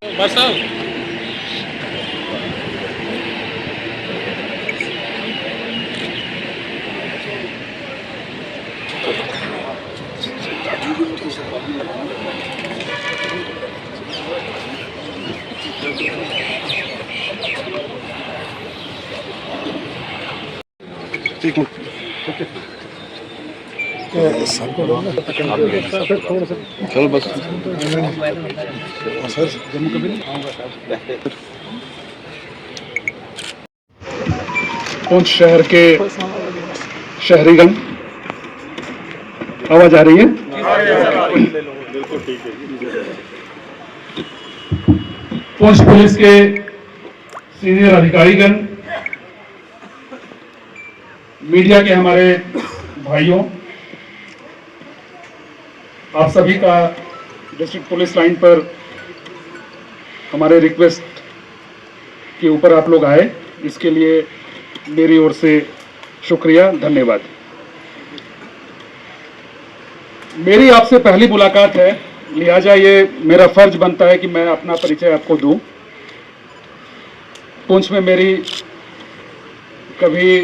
बस साहब ठीक है चलो बस सर जम्मू कश्मीर पुंछ शहर के शहरीगण आवाज आ रही है? पुंछ पुलिस के सीनियर अधिकारीगण, मीडिया के हमारे भाइयों, आप सभी का डिस्ट्रिक्ट पुलिस लाइन पर हमारे रिक्वेस्ट के ऊपर आप लोग आए, इसके लिए मेरी ओर से शुक्रिया, धन्यवाद। मेरी आपसे पहली मुलाकात है, लिहाजा ये मेरा फर्ज बनता है कि मैं अपना परिचय आपको दूं। पुंछ में मेरी कभी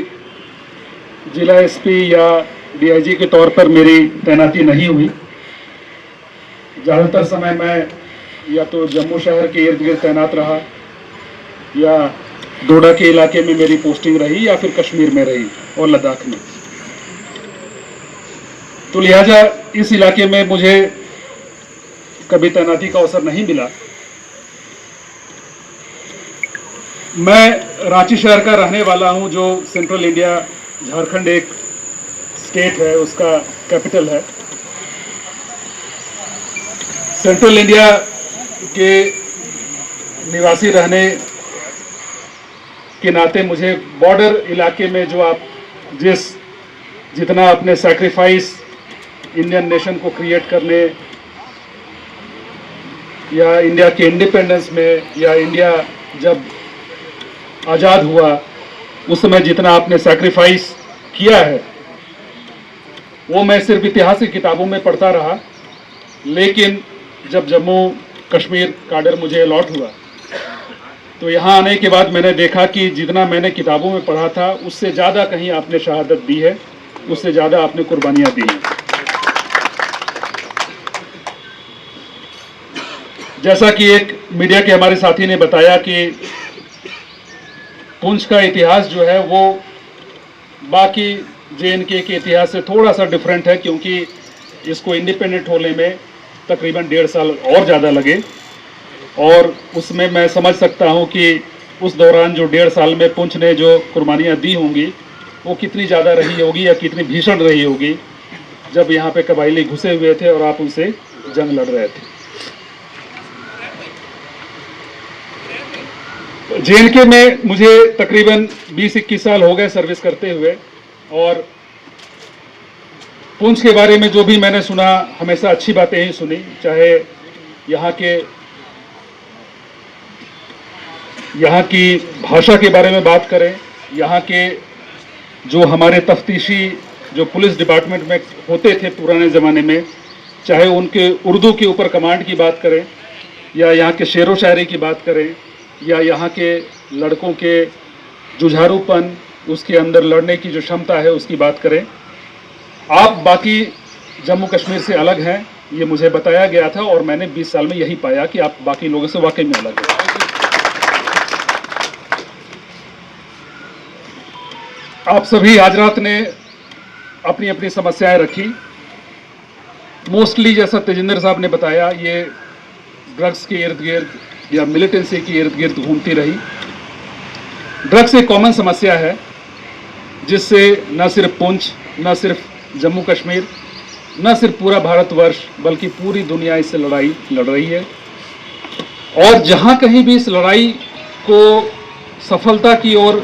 जिला एसपी या डीआईजी के तौर पर मेरी तैनाती नहीं हुई। ज़्यादातर समय मैं या तो जम्मू शहर के इर्द गिर्द तैनात रहा, या डोडा के इलाके में मेरी पोस्टिंग रही, या फिर कश्मीर में रही और लद्दाख में। तो लिहाजा इस इलाके में मुझे कभी तैनाती का अवसर नहीं मिला। मैं रांची शहर का रहने वाला हूं, जो सेंट्रल इंडिया, झारखंड एक स्टेट है, उसका कैपिटल है। सेंट्रल इंडिया के निवासी रहने के नाते मुझे बॉर्डर इलाके में जो आप जितना अपने सैक्रिफाइस इंडियन नेशन को क्रिएट करने, या इंडिया के इंडिपेंडेंस में, या इंडिया जब आज़ाद हुआ उस समय जितना आपने सैक्रिफाइस किया है, वो मैं सिर्फ इतिहास की किताबों में पढ़ता रहा। लेकिन जब जम्मू कश्मीर काडर मुझे अलॉट हुआ, तो यहाँ आने के बाद मैंने देखा कि जितना मैंने किताबों में पढ़ा था उससे ज़्यादा कहीं आपने शहादत दी है, उससे ज़्यादा आपने कुर्बानियाँ दी हैं। जैसा कि एक मीडिया के हमारे साथी ने बताया कि पुंछ का इतिहास जो है वो बाकी जेएनके के इतिहास से थोड़ा सा डिफरेंट है, क्योंकि इसको इंडिपेंडेंट होने में तकरीबन 1.5 साल और ज़्यादा लगे। और उसमें मैं समझ सकता हूं कि उस दौरान जो 1.5 साल में पुंछ ने जो कुर्बानियां दी होंगी वो कितनी ज़्यादा रही होगी, या कितनी भीषण रही होगी, जब यहाँ पे कबायली घुसे हुए थे और आप उनसे जंग लड़ रहे थे। जेएनके में मुझे तकरीबन 20-21 साल हो गए सर्विस करते हुए, और पुंछ के बारे में जो भी मैंने सुना, हमेशा अच्छी बातें ही सुनी। चाहे यहाँ की भाषा के बारे में बात करें, यहाँ के जो हमारे तफ्तीशी जो पुलिस डिपार्टमेंट में होते थे पुराने ज़माने में, चाहे उनके उर्दू के ऊपर कमांड की बात करें, या यहाँ के शेरो शायरी की बात करें, या यहाँ के लड़कों के जुझारूपन, उसके अंदर लड़ने की जो क्षमता है उसकी बात करें, आप बाकी जम्मू कश्मीर से अलग हैं, ये मुझे बताया गया था। और मैंने 20 साल में यही पाया कि आप बाकी लोगों से वाकई में अलग हैं। आप सभी आज रात ने अपनी अपनी समस्याएं रखी। मोस्टली जैसा तेजिंदर साहब ने बताया, ये ड्रग्स के इर्द गिर्द या मिलिटेंसी के इर्द गिर्द घूमती रही। ड्रग्स एक कॉमन समस्या है जिससे न सिर्फ पुंछ, न सिर्फ जम्मू कश्मीर, न सिर्फ पूरा भारतवर्ष, बल्कि पूरी दुनिया इससे लड़ाई लड़ रही है। और जहां कहीं भी इस लड़ाई को सफलता की ओर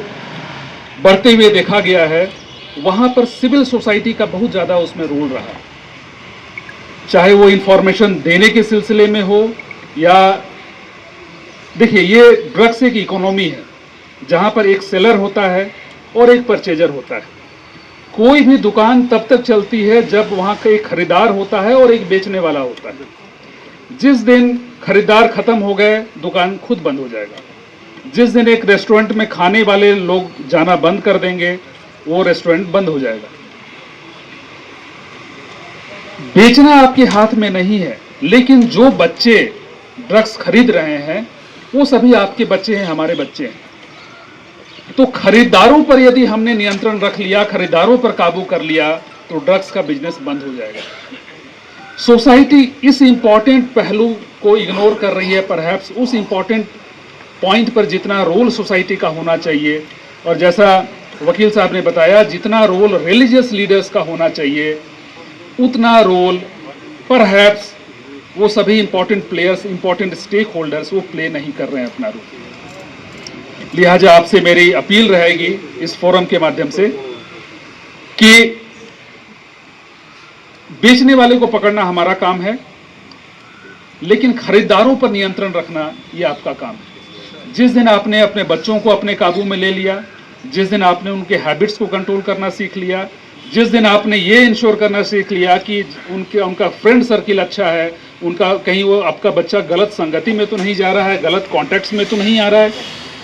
बढ़ते हुए देखा गया है, वहां पर सिविल सोसाइटी का बहुत ज़्यादा उसमें रोल रहा है। चाहे वो इंफॉर्मेशन देने के सिलसिले में हो, या देखिए ये ड्रग्स एक इकोनॉमी है जहां पर एक सेलर होता है और एक परचेजर होता है। कोई भी दुकान तब तक चलती है जब वहां का एक खरीदार होता है और एक बेचने वाला होता है। जिस दिन खरीदार खत्म हो गए, दुकान खुद बंद हो जाएगा। जिस दिन एक रेस्टोरेंट में खाने वाले लोग जाना बंद कर देंगे, वो रेस्टोरेंट बंद हो जाएगा। बेचना आपके हाथ में नहीं है, लेकिन जो बच्चे ड्रग्स खरीद रहे हैं वो सभी आपके बच्चे हैं, हमारे बच्चे हैं। तो खरीदारों पर यदि हमने नियंत्रण रख लिया, खरीदारों पर काबू कर लिया, तो ड्रग्स का बिजनेस बंद हो जाएगा। सोसाइटी इस इंपॉर्टेंट पहलू को इग्नोर कर रही है। परहैप्स उस इंपॉर्टेंट पॉइंट पर जितना रोल सोसाइटी का होना चाहिए, और जैसा वकील साहब ने बताया, जितना रोल रिलीजियस लीडर्स का होना चाहिए, उतना रोल परहैप्स वो सभी important players, important stakeholders वो प्ले नहीं कर रहे हैं अपना रोल। लिहाजा आपसे मेरी अपील रहेगी इस फोरम के माध्यम से कि बेचने वाले को पकड़ना हमारा काम है, लेकिन खरीदारों पर नियंत्रण रखना ये आपका काम है। जिस दिन आपने अपने बच्चों को अपने काबू में ले लिया, जिस दिन आपने उनके हैबिट्स को कंट्रोल करना सीख लिया, जिस दिन आपने ये इंश्योर करना सीख लिया कि उनका फ्रेंड सर्किल अच्छा है, उनका कहीं वो आपका बच्चा गलत संगति में तो नहीं जा रहा है, गलत कॉन्टेक्ट्स में तो नहीं आ रहा है,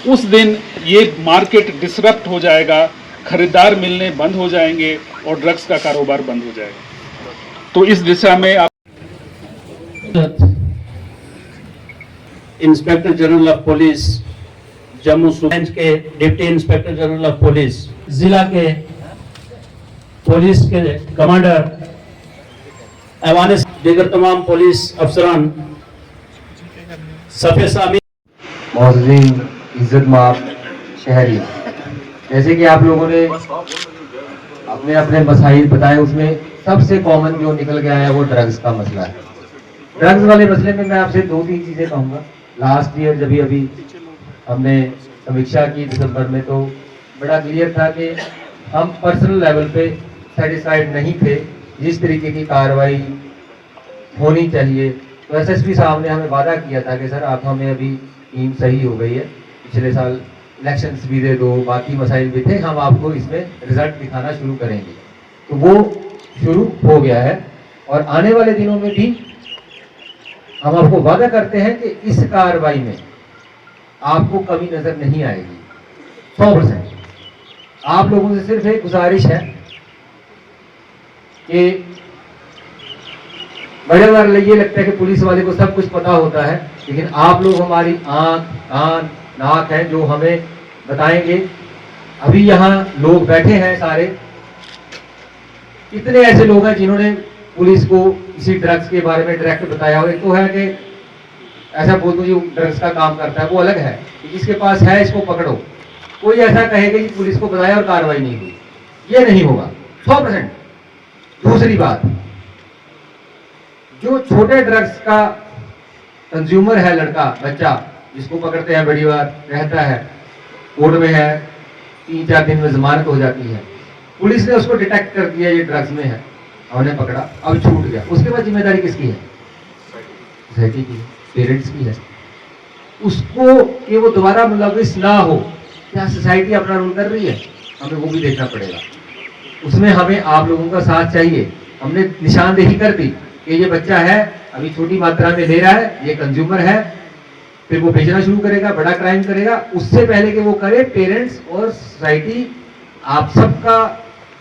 उस दिन ये मार्केट डिसरप्ट हो जाएगा, खरीदार मिलने बंद हो जाएंगे और ड्रग्स का कारोबार बंद हो जाएगा। तो इस दिशा में आप inspector general of police Jammu सूबे के deputy inspector general of police, जिला के पुलिस के कमांडर, ऐवान दीगर तमाम पुलिस अफसरान, सफे सामी, मौजूद इज्जत माफ शहरी, जैसे कि आप लोगों ने अपने अपने मसाइल बताए, उसमें सबसे कॉमन जो निकल के आया वो ड्रग्स का मसला है। ड्रग्स वाले मसले में मैं आपसे 2-3 चीजें कहूँगा। लास्ट ईयर जब अभी हमने समीक्षा की दिसंबर में, तो बड़ा क्लियर था कि हम पर्सनल लेवल पे सेटिस्फाइड नहीं थे जिस तरीके की कार्रवाई होनी चाहिए। तो एसएसपी साहब ने हमें वादा किया था कि सर आप हमें अभी टीम सही हो गई है, पिछले साल इलेक्शंस भी दे दो, बाकी मसाइल भी थे, हम आपको इसमें रिजल्ट दिखाना शुरू करेंगे। तो वो शुरू हो गया है और आने वाले दिनों में भी हम आपको वादा करते हैं कि इस कार्रवाई में आपको कमी नजर नहीं आएगी 100%। आप लोगों से सिर्फ एक गुजारिश है कि बड़े बार ये लगता है कि पुलिस वाले को सब कुछ पता होता है, लेकिन आप लोग हमारी आंख, कान, नाक हैं जो हमें बताएंगे। अभी यहाँ लोग बैठे हैं सारे, कितने ऐसे लोग हैं जिन्होंने पुलिस को इसी ड्रग्स के बारे में डायरेक्ट बताया हो। एक तो है कि ऐसा बोल दो जो ड्रग्स का काम करता है, वो अलग है कि जिसके पास है इसको पकड़ो। कोई ऐसा कहेगा कि पुलिस को बताया और कार्रवाई नहीं हुई, ये नहीं होगा 100%। दूसरी बात, जो छोटे ड्रग्स का कंज्यूमर है, लड़का बच्चा जिसको पकड़ते हैं, बड़ी बार रहता है, कोर्ट में है, 3-4 दिन में जमानत हो जाती है, पुलिस ने उसको डिटेक्ट कर दिया ये ड्रग्स में है, हमने पकड़ा, अब छूट गया, उसके बाद जिम्मेदारी किसकी है? सोसाइटी की, पेरेंट्स की है। उसको कि वो दोबारा मुलविस ना हो, क्या सोसाइटी अपना रोल कर रही है? हमें वो भी देखना पड़ेगा। उसमें हमें आप लोगों का साथ चाहिए। हमने निशानदेही कर दी कि ये बच्चा है, अभी छोटी मात्रा में ले रहा है, ये कंज्यूमर है, फिर वो बेचना शुरू करेगा, बड़ा क्राइम करेगा। उससे पहले कि वो करे, पेरेंट्स और सोसाइटी आप सबका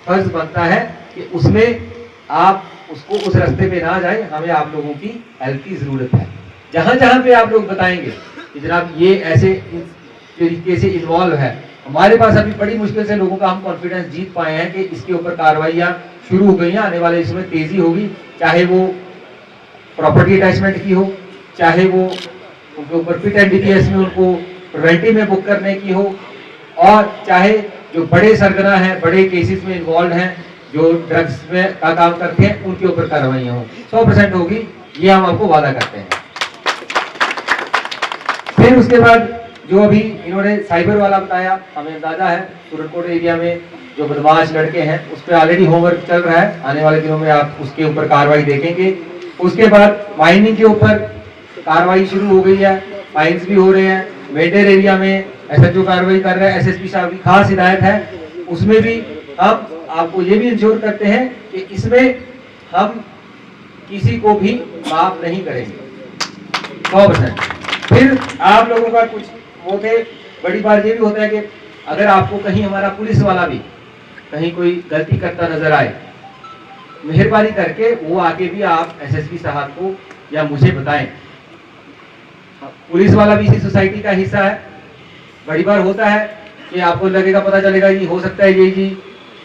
फर्ज बनता है कि उसमें आप उसको उस रास्ते पे ना जाए। हमें आप लोगों की हेल्प की जरूरत है। जहां जहां पे आप लोग बताएंगे कि जनाब ये ऐसे तरीके से इन्वॉल्व है, हमारे पास अभी बड़ी मुश्किल से लोगों का हम कॉन्फिडेंस जीत पाए हैं कि इसके ऊपर कार्रवाइयां शुरू हो गई हैं, आने वाले इसमें तेजी होगी, चाहे वो प्रॉपर्टी अटैचमेंट की हो, चाहे वो उनके ऊपर पिट एनडीपीएस में उनको प्रिवेंटिव में बुक करने की हो, और चाहे जो बड़े सरगना हैं, बड़े केसेस में इन्वॉल्व हैं, जो ड्रग्स में का काम करते हैं, उनके ऊपर कार्रवाइयां हो 100% होगी, ये हम आपको वादा करते हैं। फिर उसके बाद जो अभी इन्होंने साइबर वाला बताया, हमें अंदाजा है सूरजकोट एरिया में जो बदमाश लड़के हैं उस पर ऑलरेडी होमवर्क चल रहा है। आने वाले दिनों में आप उसके ऊपर कार्रवाई देखेंगे। उसके बाद माइनिंग के ऊपर कार्रवाई शुरू हो गई है, फाइन्स भी हो रहे हैं। मेडर एरिया में एसएचओ कार्रवाई कर रहे हैं, एसएसपी साहब की खास हिदायत है, उसमें भी हम आपको ये भी इंश्योर करते हैं कि इसमें हम किसी को भी माफ नहीं करेंगे। 100%। फिर आप लोगों का कुछ वो थे, बड़ी बार ये भी होता है कि अगर आपको कहीं हमारा पुलिस वाला भी कहीं कोई गलती करता नजर आए, मेहरबानी करके वो आके भी आप एसएसपी साहब को या मुझे बताएं। पुलिस वाला भी इसी सोसाइटी का हिस्सा है। बड़ी बार होता है कि आपको लगेगा, पता चलेगा जी हो सकता है ये जी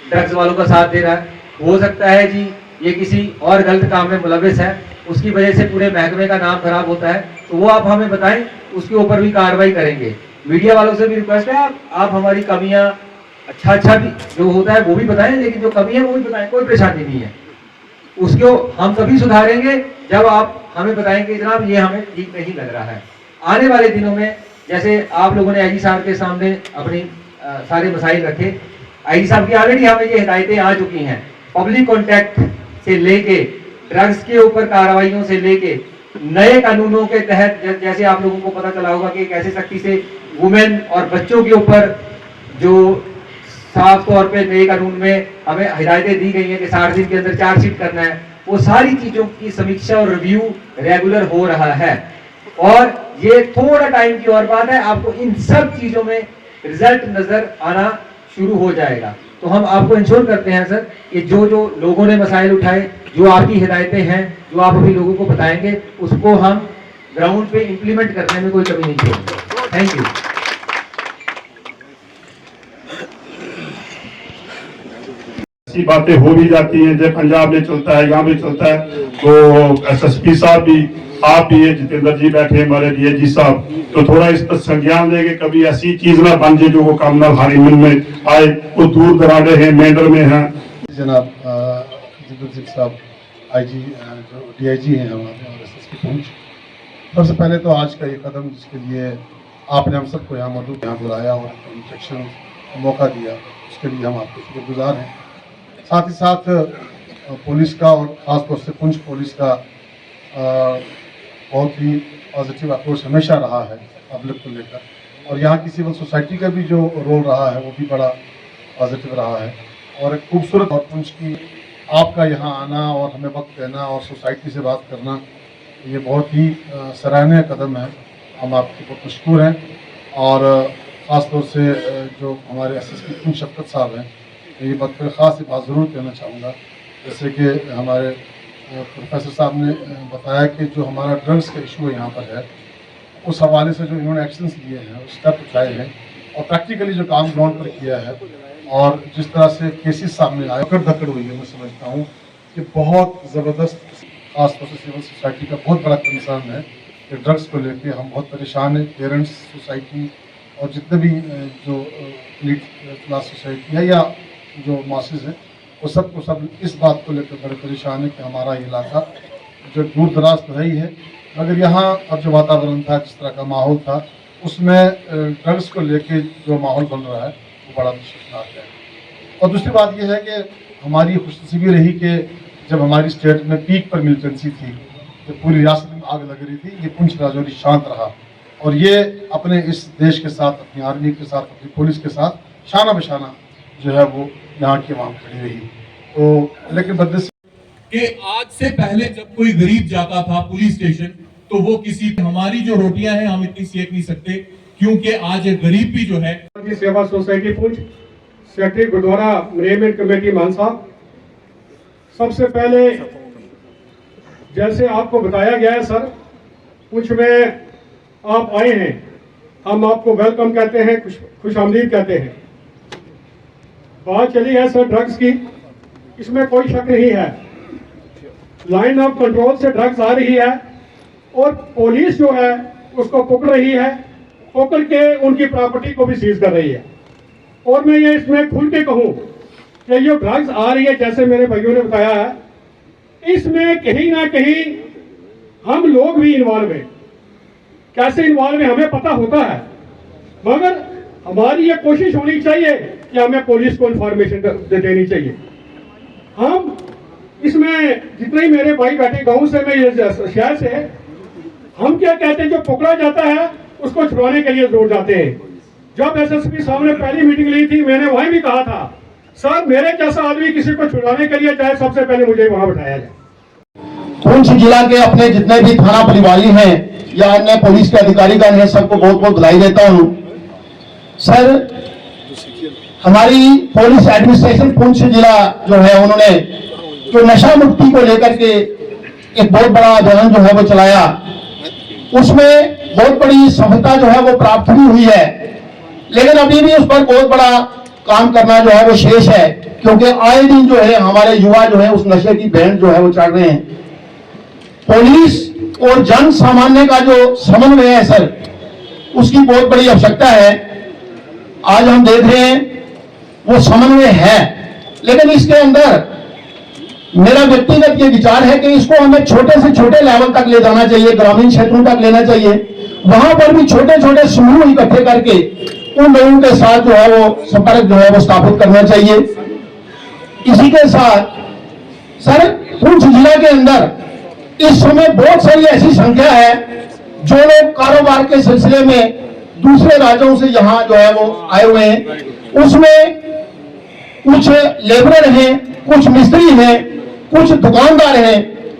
ड्रग्स वालों का साथ दे रहा है, हो सकता है जी ये किसी और गलत काम में मुलविस है, उसकी वजह से पूरे महकमे का नाम खराब होता है, तो वो आप हमें बताएं, उसके ऊपर भी कार्रवाई करेंगे। मीडिया वालों से भी रिक्वेस्ट है, आप हमारी कमियां अच्छा भी जो होता है वो भी बताएं, लेकिन जो कमी है वो भी बताएं, कोई परेशानी नहीं है। उसको हम तभी सुधारेंगे जब आप हमें बताएंगे जनाब ये हमें ठीक नहीं लग रहा है। आने वाले दिनों में जैसे आप लोगों ने आईजी साहब के सामने अपनी सारे मसाइल रखे, आईजी साहब की ऑलरेडी हमें ये हिदायतें आ चुकी हैं, पब्लिक कॉन्टैक्ट से लेके ड्रग्स के ऊपर कार्रवाइयों से लेके नए कानूनों के तहत, जैसे आप लोगों को पता चला होगा कि कैसे सख्ती से वुमेन और बच्चों के ऊपर जो साफ तौर पे नए कानून में हमें हिदायतें दी गई हैं कि 60 दिन के अंदर चार्जशीट करना है, वो सारी चीजों की समीक्षा और रिव्यू रेगुलर हो रहा है। और ये थोड़ा टाइम की और बात है, आपको इन सब चीजों में रिजल्ट नजर आना शुरू हो जाएगा। तो हम आपको इंश्योर करते हैं सर कि जो जो लोगों ने मसाइल उठाए, जो आपकी हिदायतें हैं, जो आप अभी लोगों को बताएंगे, उसको हम ग्राउंड पे इंप्लीमेंट करने में कोई कमी नहीं छोड़ेंगे। Thank you. ऐसी बातें हो भी जाती हैं, जब पंजाब में चलता है, यहाँ भी चलता है, तो एसएसपी साहब भी, आप भी, जितेंद्र जी बैठे हमारे डीआईजी साहब, तो थोड़ा इस पर संज्ञान लेंगे, कभी ऐसी चीज ना बन जाए जो वो काम ना हमारे मन में आए। वो दूर दराडे हैं, मेंढर में हैं। जनाब जितेंद्र सिंह साहब आईजी जो डीआईजी हैं हमारे और एसएसपी पुंछ, सबसे पहले तो आज का ये कदम जिसके लिए आपने हम सबको यहाँ मौजूद यहाँ बुलाया और इंस्ट्रक्शन मौका दिया, उसके लिए हम आपके शुक्रगुजार हैं। साथ ही साथ पुलिस का और ख़ासतौर से पुंछ पुलिस का बहुत ही पॉजिटिव अप्रोच हमेशा रहा है पब्लिक को लेकर, और यहाँ की सिविल सोसाइटी का भी जो रोल रहा है वो भी बड़ा पॉजिटिव रहा है। और एक खूबसूरत और पुंछ की आपका यहाँ आना और हमें वक्त देना और सोसाइटी से बात करना, ये बहुत ही सराहनीय कदम है। हम आपके बहुत मशकूर हैं। और ख़ास तौर से जो हमारे एसएसपी पुंछ शफकत साहब हैं, ये बात पर ख़ास बात ज़रूर कहना चाहूँगा, जैसे कि हमारे प्रोफेसर साहब ने बताया कि जो हमारा ड्रग्स का इशू यहाँ पर है, उस हवाले से जो इन्होंने एक्शंस लिए हैं, स्टेप उठाए हैं और प्रैक्टिकली जो काम ग्राउंड पर किया है और जिस तरह से केसेस सामने आए, धक्कड़ हुई है, मैं समझता हूँ कि बहुत ज़बरदस्त, खासतौर से सिविल सोसाइटी का बहुत बड़ा कंसर्न है कि ड्रग्स को लेके हम बहुत परेशान हैं। पेरेंट्स, सोसाइटी और जितने भी जो मिडिल क्लास सोसाइटी है या जो मासेस हैं, वो सब इस बात को लेकर बड़े परेशान है कि हमारा इलाका जो दूर दराज तो है ही है, मगर यहाँ अब जो वातावरण था, जिस तरह का माहौल था, उसमें ड्रग्स को लेके जो माहौल बन रहा है वो बड़ा मुश्किल है। और दूसरी बात यह है कि हमारी खुशनसीबी रही कि जब हमारी स्टेट में पीक पर मिलिटेंसी थी, तो पूरी रियासत में आग लग रही थी, ये पुंछ राजौरी शांत रहा और ये अपने इस देश के साथ, अपनी आर्मी के साथ, अपनी पुलिस के साथ शाना बशाना जो है वो यहाँ की आवाम खड़ी रही। तो लेकिन बदनसीब कि आज से पहले जब कोई गरीब जाता था पुलिस स्टेशन, तो वो किसी, हमारी जो रोटियां हैं हम इतनी सेक नहीं सकते, क्योंकि आज एक गरीब भी जो है। Seva society Poonch, secretary Gurudwara management committee Mansa, सबसे पहले जैसे आपको बताया गया है सर, पुंछ में आप आए हैं, हम आपको वेलकम कहते हैं, खुश आमदीद कहते हैं। बात चली है सर ड्रग्स की, इसमें कोई शक नहीं है, लाइन ऑफ कंट्रोल से ड्रग्स आ रही है और पुलिस जो है उसको पकड़ रही है, पकड़ के उनकी प्रॉपर्टी को भी सीज कर रही है। और मैं ये इसमें खुल के कहूं कि ये ड्रग्स आ रही है, जैसे मेरे भाइयों ने बताया है, इसमें कहीं ना कहीं हम लोग भी इन्वॉल्व हैं। कैसे इन्वॉल्व है हमें पता होता है, मगर हमारी ये कोशिश होनी चाहिए कि हमें पुलिस को इंफॉर्मेशन देनी चाहिए। हम इसमें जितने ही मेरे भाई बैठे गांव से, मैं शहर से, हम क्या कहते हैं, जो पकड़ा जाता है उसको छुड़ाने के लिए दौड़ जाते हैं। जब एसएसपी साहब ने पहली मीटिंग ली थी, मैंने वहीं भी कहा था, सर मेरे जैसा आदमी किसी को छुड़ाने के लिए चाहे सबसे पहले मुझे वहां बैठाया जाए। पुंछ जिला के अपने जितने भी थाना प्रभारी हैं या अन्य पुलिस के अधिकारीगण हैं, सबको बहुत बहुत बधाई देता हूं। सर, हमारी पुलिस एडमिनिस्ट्रेशन पुंछ जिला जो है, उन्होंने जो नशा मुक्ति को लेकर के एक बहुत बड़ा अभियान जो है वो चलाया, उसमें बहुत बड़ी सफलता जो है वो प्राप्त भी हुई है, लेकिन अभी भी उस पर बहुत बड़ा काम करना जो है वो शेष है, क्योंकि आए दिन जो है हमारे युवा जो है उस नशे की बैंड जो है वो चढ़ रहे हैं। पुलिस और जन सामान्य का जो समन्वय है सर, उसकी बहुत बड़ी आवश्यकता है। आज हम देख रहे हैं वो समन्वय है, लेकिन इसके अंदर मेरा व्यक्तिगत ये विचार है कि इसको हमें छोटे से छोटे लेवल तक ले जाना चाहिए, ग्रामीण क्षेत्रों तक लेना चाहिए। वहां पर भी छोटे छोटे समूह इकट्ठे करके उन लोगों के साथ जो है वो संपर्क जो है वो स्थापित करना चाहिए। इसी के साथ सर, पुंछ जिला के अंदर इस समय बहुत सारी ऐसी संख्या है जो लोग कारोबार के सिलसिले में दूसरे राज्यों से यहाँ जो है वो आए हुए हैं। उसमें कुछ लेबरर हैं, कुछ मिस्त्री हैं, कुछ दुकानदार हैं।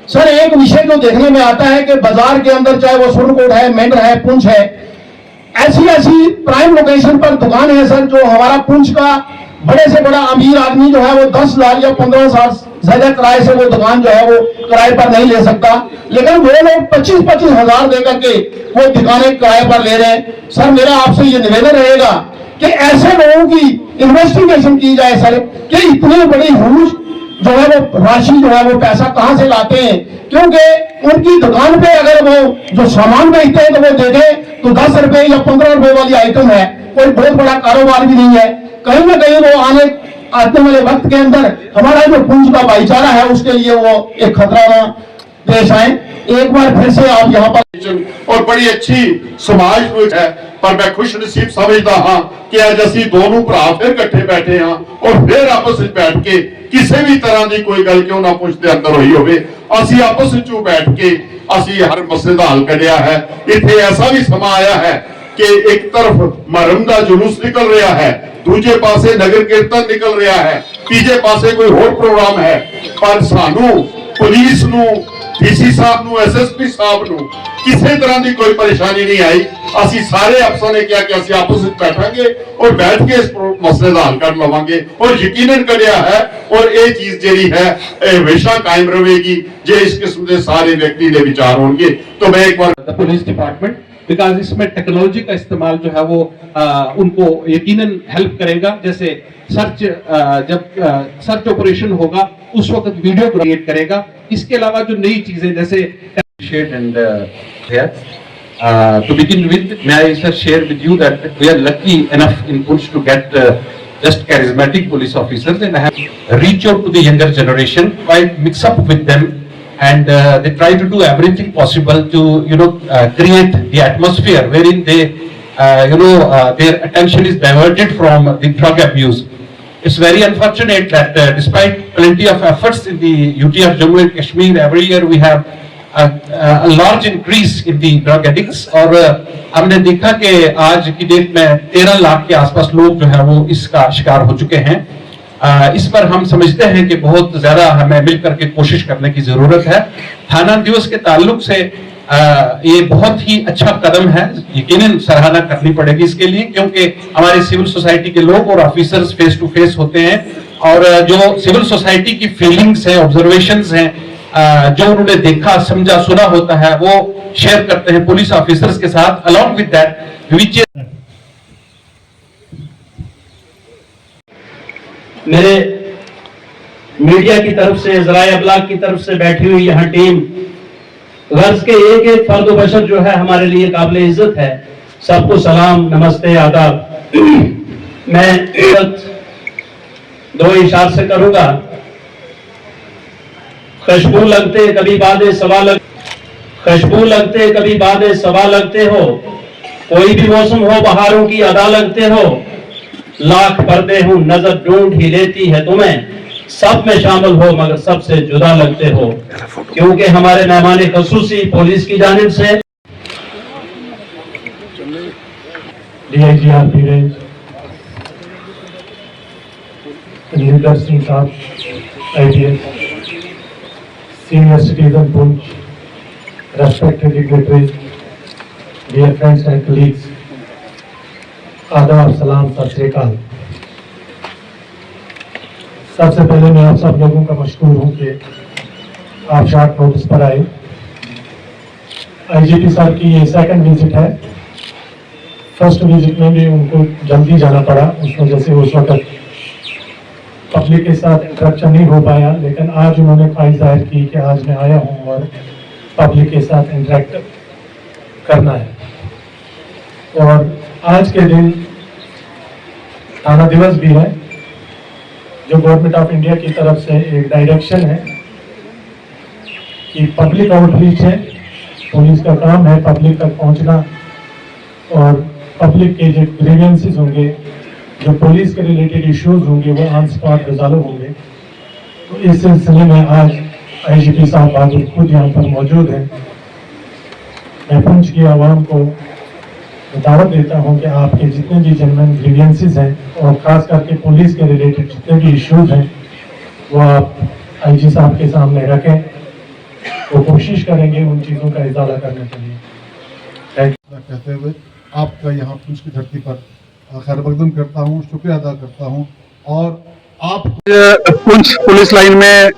सर, एक विषय जो देखने में आता है कि बाजार के अंदर, चाहे वो सुरनकोट है, मेंढर है, पुंछ है, ऐसी ऐसी प्राइम लोकेशन पर दुकान है सर, जो हमारा पुंछ का बड़े से बड़ा अमीर आदमी जो है वो 10 लाख या 15 साल ज्यादा किराए से वो दुकान जो है वो किराए पर नहीं ले सकता, लेकिन वो लोग 25-25 हजार देकर के वो दुकानें किराए पर ले रहे हैं। सर, मेरा आपसे ये निवेदन रहेगा कि ऐसे लोगों की इन्वेस्टिगेशन की जाए सर, कि इतनी बड़ी हुज जो है वो राशि जो है वो पैसा कहां से लाते हैं, क्योंकि उनकी दुकान पे अगर वो जो सामान बेचते हैं तो वो देखें तो 10 रुपए या 15 रुपए वाली आइटम है, कोई बहुत बड़ा कारोबार भी नहीं है। कहीं ना कहीं वो आने वाले वक्त के अंदर हमारा जो पुंछ का भाईचारा है उसके लिए वो एक खतरा ना पेश आए। एक बार फिर से आप यहाँ पर और बड़ी अच्छी समाज है, पर मैं खुश नसीब समझदा हाँ कि आज असी दोनों भरा फिर इकट्ठे बैठे हाँ और फिर आपस में बैठ के किसी भी तरह की कोई गल क्यों ना पुंछ के अंदर हुई होवे, असी आपस में बैठ के असी हर मसले का हल करिया है। इतने ऐसा भी समा आया है कि एक तरफ मुहर्रम का जुलूस निकल रहा है, दूजे पासे नगर कीर्तन निकल रहा है, तीजे पासे कोई होर प्रोग्राम है, पर सानू पुलिस नू, डीसी साहब नू, एसएसपी साहब नू किसी तरह की कोई परेशानी नहीं आई। असी सारे अफसर ने क्या कि असी आपस में बैठांगे और बैठ के इस मसले का हल कर लवांगे और यकीनन करिया है, और ये चीज जी है हमेशा कायम रहेगी जे इस किस्म के सारे व्यक्ति के विचार होंगे। तो मैं एक बार पुलिस डिपार्टमेंट, बिकॉज इसमें टेक्नोलॉजी का इस्तेमाल जो है वो उनको यकीनन हेल्प करेगा। जैसे सर्च, जब सर्च ऑपरेशन होगा उस वक्त वीडियो क्रिएट करेगा। इसके अलावा जो नई चीजें जैसे to begin with, may I sir share with you that we are lucky enough in Punch to get just charismatic police officers, and I have reached out to the younger generation, quite mix up with them, and they try to do everything possible to create the atmosphere wherein they their attention is diverted from the drug abuse. It's very unfortunate that despite plenty of efforts in the UT of Jammu and Kashmir, every year we have a large increase in the drug addicts, और हमने देखा कि आज की date में 13 लाख के आसपास लोग जो है वो इसका शिकार हो चुके हैं। इस पर हम समझते हैं कि बहुत ज्यादा हमें मिलकर के कोशिश करने की जरूरत है। थाना दिवस के ताल्लुक से ये बहुत ही अच्छा कदम है, यकीनन सराहना करनी पड़ेगी इसके लिए, क्योंकि हमारे सिविल सोसाइटी के लोग और ऑफिसर्स फेस टू फेस होते हैं, और जो सिविल सोसाइटी की फीलिंग्स हैं, ऑब्जर्वेशंस हैं, जो उन्होंने देखा समझा सुना होता है, वो शेयर करते हैं पुलिस ऑफिसर्स के साथ। अलॉन्ग विद दैट विच मेरे मीडिया की तरफ से, जराए अबलाग की तरफ से बैठी हुई यहाँ टीम, गर्ज के एक एक फर्द बशर जो है हमारे लिए काबिल इज्जत है, सबको सलाम, नमस्ते, आदाब। मैं दो इशार से करूंगा। खुशबू लगते कभी बादे सवा लग, खुशबू लगते कभी बादे सवा लगते हो, कोई भी मौसम हो बहारों की अदा लगते हो, लाख पर्दे हूं नजर ढूंढ ही लेती है तुम्हें, सब में शामिल हो मगर सबसे जुदा लगते हो, क्योंकि हमारे मेहमान खसूसी पुलिस की जानिब से डीआईजी आरपी रेंज सिंह साहब, IPS, senior citizen Punch, respected dignitaries, dear friends and colleagues, आदाब, सलाम, सत श्री अकाल। सबसे पहले मैं आप सब लोगों का मशकूर हूँ कि आप शॉर्ट नोटिस पर आए। आईजीपी साहब की ये सेकंड विजिट है। फर्स्ट विजिट में भी उनको जल्दी जाना पड़ा, उस वजह से उस वक्त पब्लिक के साथ इंटरेक्शन नहीं हो पाया, लेकिन आज उन्होंने ख्वाहिश जाहिर की कि आज मैं आया हूँ और पब्लिक के साथ इंटरेक्ट करना है। और आज के दिन थाना दिवस भी है, जो गवर्नमेंट ऑफ इंडिया की तरफ से एक डायरेक्शन है कि पब्लिक आउटरीच है, पुलिस का काम है पब्लिक तक पहुंचना और पब्लिक के जो ग्रीवेंसेस होंगे, जो पुलिस के रिलेटेड इश्यूज होंगे, वो ऑन स्पॉट रिजॉल्व होंगे। तो इस सिलसिले में आज आईजीपी साहब बहादुर खुद यहाँ पर मौजूद हैं। मैं पुंछ की आवाम को दावत देता हूँ कि आपके जितने भी जेन्युइन ग्रीवेंसेस हैं और ख़ास करके पुलिस के रिलेटेड जितने भी इश्यूज हैं वो आप आईजी साहब के सामने रखें। वो कोशिश करेंगे उन चीज़ों का इजाला करने के लिए। Thank you. कहते हुए आपका यहाँ पुंछ की धरती पर खैर मकदम करता हूँ, शुक्रिया अदा करता हूँ। और आप पुंछ पुलिस लाइन में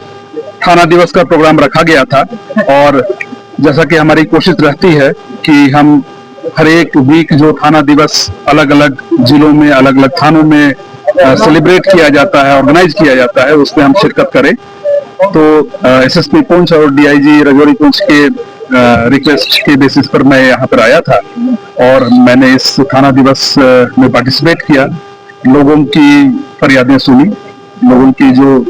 थाना दिवस का प्रोग्राम रखा गया था और जैसा कि हमारी कोशिश रहती है कि हम हर एक वीक जो थाना दिवस अलग अलग जिलों में अलग अलग थानों में सेलिब्रेट किया जाता है, ऑर्गेनाइज किया जाता है, उसमें हम शिरकत करें। तो एसएसपी पुंछ और डीआईजी राजौरी पुंछ के रिक्वेस्ट के बेसिस पर मैं यहाँ पर आया था और मैंने इस थाना दिवस में पार्टिसिपेट किया। लोगों की फरियादें सुनी, लोगों की जो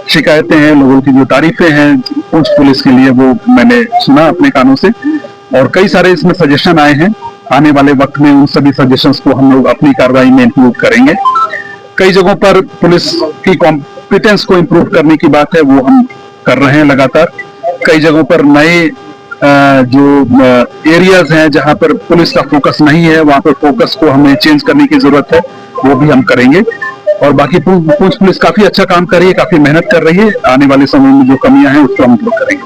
शिकायतें हैं, लोगों की जो तारीफें हैं पुंछ पुलिस के लिए, वो मैंने सुना अपने कानों से और कई सारे इसमें सजेशन आए हैं। आने वाले वक्त में उन सभी सजेशंस को हम लोग अपनी कार्रवाई में इंक्लूड करेंगे। कई जगहों पर पुलिस की कॉम्पिटेंस को इम्प्रूव करने की बात है, वो हम कर रहे हैं लगातार। कई जगहों पर नए जो एरियाज हैं जहां पर पुलिस का फोकस नहीं है, वहां पर फोकस को हमें चेंज करने की जरूरत है, वो भी हम करेंगे। और बाकी पुंछ पुलिस काफी अच्छा काम कर रही है, काफी मेहनत कर रही है। आने वाले समय में जो कमियां हैं उसको हम दूर करेंगे।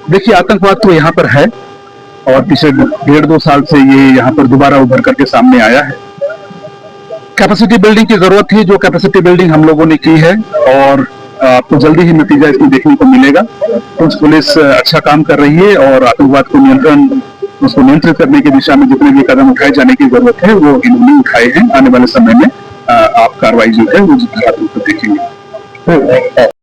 देखिए, आतंकवाद तो यहाँ पर है और पिछले 1.5-2 साल से ये यहाँ पर दोबारा उभर करके सामने आया है। कैपेसिटी बिल्डिंग की जरूरत थी, जो कैपेसिटी बिल्डिंग हम लोगों ने की है और आपको जल्दी ही नतीजा इसमें देखने को मिलेगा। पुंछ पुलिस अच्छा काम कर रही है और आतंकवाद को नियंत्रित करने की दिशा में जितने भी कदम उठाए जाने की जरूरत है वो इन्होंने उठाए हैं। आने वाले समय में आप कार्रवाई जो है वो देखेंगे।